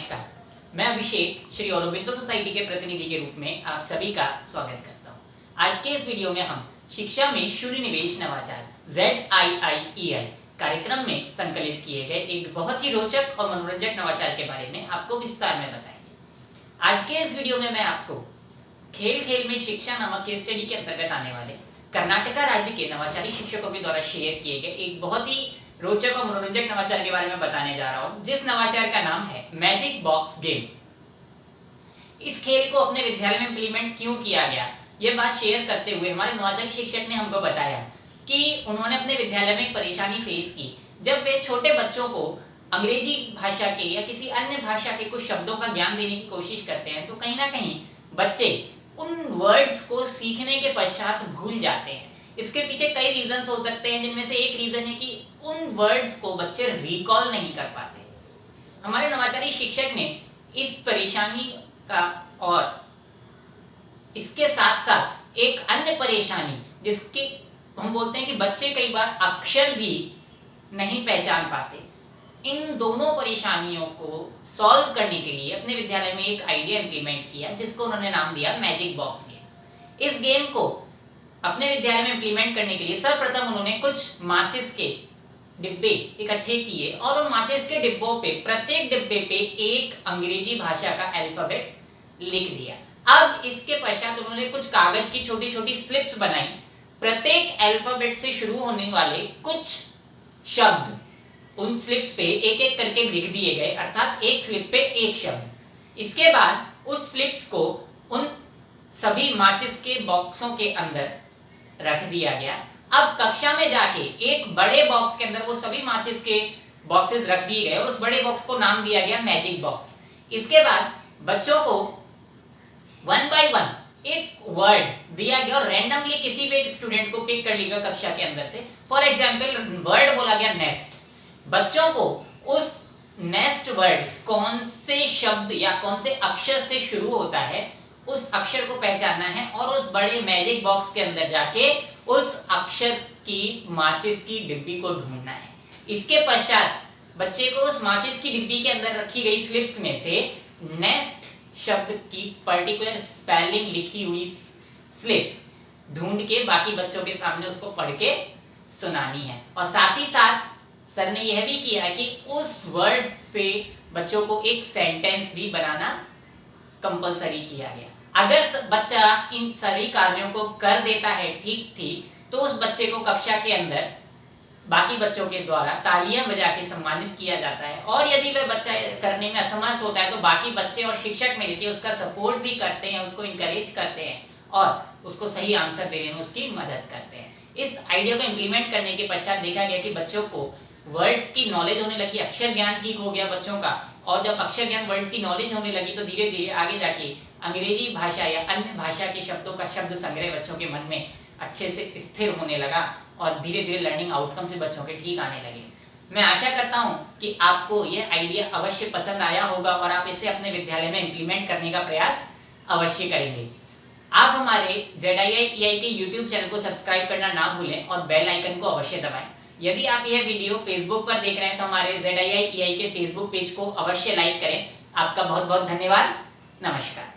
नमस्कार, मैं अभिषेक श्री औरोबिंदो सोसाइटी के प्रतिनिधि के रूप में आप सभी का स्वागत करता हूँ। आज के इस वीडियो में हम शिक्षा में शून्य निवेश नवाचार ZIIEI कार्यक्रम में संकलित किए गए एक बहुत ही रोचक और मनोरंजक नवाचार के बारे में आपको विस्तार में बताएंगे। आज के इस वीडियो में मैं आपको खेल खेल में शिक्षा नामक केस स्टडी के अंतर्गत आने वाले कर्नाटका राज्य के नवाचारी शिक्षकों के द्वारा शेयर किए गए एक बहुत ही रोचक और मनोरंजक नवाचार के बारे में बताने जा रहा हूं, जिस नवाचार का नाम है मैजिक बॉक्स गेम। इस खेल को अपने विद्यालय में इंप्लीमेंट क्यों किया गया, यह बात शेयर करते हुए हमारे नवाचारी शिक्षक ने हमको बताया कि उन्होंने अपने विद्यालय में एक परेशानी फेस की। जब वे छोटे बच्चों को अंग्रेजी भाषा के या किसी अन्य भाषा के कुछ शब्दों का ज्ञान देने की कोशिश करते हैं तो कहीं ना कहीं बच्चे उन वर्ड्स को सीखने के पश्चात भूल जाते हैं। इसके पीछे कई रीजंस हो सकते हैं, जिनमें से एक रीजन है कि उन वर्ड्स को बच्चे रिकॉल नहीं कर पाते। हमारे नवाचारी शिक्षक ने इस परेशानी का और इसके साथ साथ एक अन्य परेशानी जिसकी हम बोलते हैं कि बच्चे कई बार अक्षर भी नहीं पहचान पाते, इन दोनों परेशानियों को सॉल्व करने के लिए अपने विद्यालय में एक आइडिया इंप्लीमेंट किया जिसको उन्होंने नाम दिया मैजिक बॉक्स गेम। इस गेम को अपने विद्यालय में इंप्लीमेंट करने के लिए सर्वप्रथम उन्होंने कुछ माचिस के डिब्बे इकट्ठे किए और उन माचिस के डिब्बों पे प्रत्येक डिब्बे पे एक अंग्रेजी भाषा का अल्फाबेट लिख दिया। अब इसके पश्चात उन्होंने कुछ कागज की छोटी छोटी स्लिप्स बनाई, प्रत्येक अल्फाबेट से शुरू होने वाले कुछ शब्द उन स्लिप्स पे एक एक करके लिख दिए गए, अर्थात एक स्लिप पे एक शब्द। इसके बाद उस स्लिप्स को उन सभी माचिस के बॉक्सों के अंदर रख दिया गया। अब कक्षा में जाके एक बड़े बॉक्स के अंदर वो सभी माचिस के बॉक्सेस रख दिए गए और उस बड़े बॉक्स को नाम दिया गया मैजिक बॉक्स। इसके बाद बच्चों को वन बाय वन एक वर्ड दिया गया और रैंडमली किसी भी एक स्टूडेंट को पिक कर लिया कक्षा के अंदर से। फॉर एग्जांपल वर्ड बोला गया नेस्ट। बच्चों को उस नेस्ट वर्ड कौन से शब्द या कौन से अक्षर से शुरू होता है उस अक्षर को पहचानना है और उस बड़े मैजिक बॉक्स के अंदर जाके उस अक्षर की माचिस की डिब्बी को ढूंढना है। इसके पश्चात बच्चे को उस माचिस की डिब्बी के अंदर रखी गई स्लिप्स में से नेस्ट शब्द की पर्टिकुलर स्पेलिंग लिखी हुई स्लिप ढूंढ के बाकी बच्चों के सामने उसको पढ़ के सुनानी है। और साथ ही साथ सर ने यह भी किया कि उस वर्ड से बच्चों को एक सेंटेंस भी बनाना कंपलसरी किया गया। अगर बच्चा इन सभी कार्यों को कर देता है ठीक तो उस बच्चे को कक्षा के अंदर बाकी बच्चों के द्वारा तालियां बजा के सम्मानित किया जाता है। और यदि वह बच्चा करने में असमर्थ होता है तो बाकी बच्चे और शिक्षक मिलकर उसका सपोर्ट भी करते हैं, उसको इंकरेज करते हैं और उसको सही आंसर देने में उसकी मदद करते हैं। इस आइडिया को इंप्लीमेंट करने के पश्चात देखा गया कि बच्चों को वर्ड्स की नॉलेज होने लगी, अक्षर ज्ञान ठीक हो गया बच्चों का। और जब अक्षर ज्ञान वर्ड्स की नॉलेज होने लगी तो धीरे धीरे आगे जाके अंग्रेजी भाषा या अन्य भाषा के शब्दों का शब्द संग्रह बच्चों के मन में अच्छे से स्थिर होने लगा और धीरे धीरे लर्निंग आउटकम से बच्चों के ठीक आने लगे। मैं आशा करता हूं कि आपको यह आइडिया अवश्य पसंद आया होगा और आप इसे अपने विद्यालय में इंप्लीमेंट करने का प्रयास अवश्य करेंगे। आप हमारे ZIIEI के YouTube चैनल को सब्सक्राइब करना ना भूलें और बेल आइकन को अवश्य दबाएं। यदि आप यह वीडियो फेसबुक पर देख रहे हैं तो हमारे ZIIEI के फेसबुक पेज को अवश्य लाइक करें। आपका बहुत बहुत धन्यवाद। नमस्कार।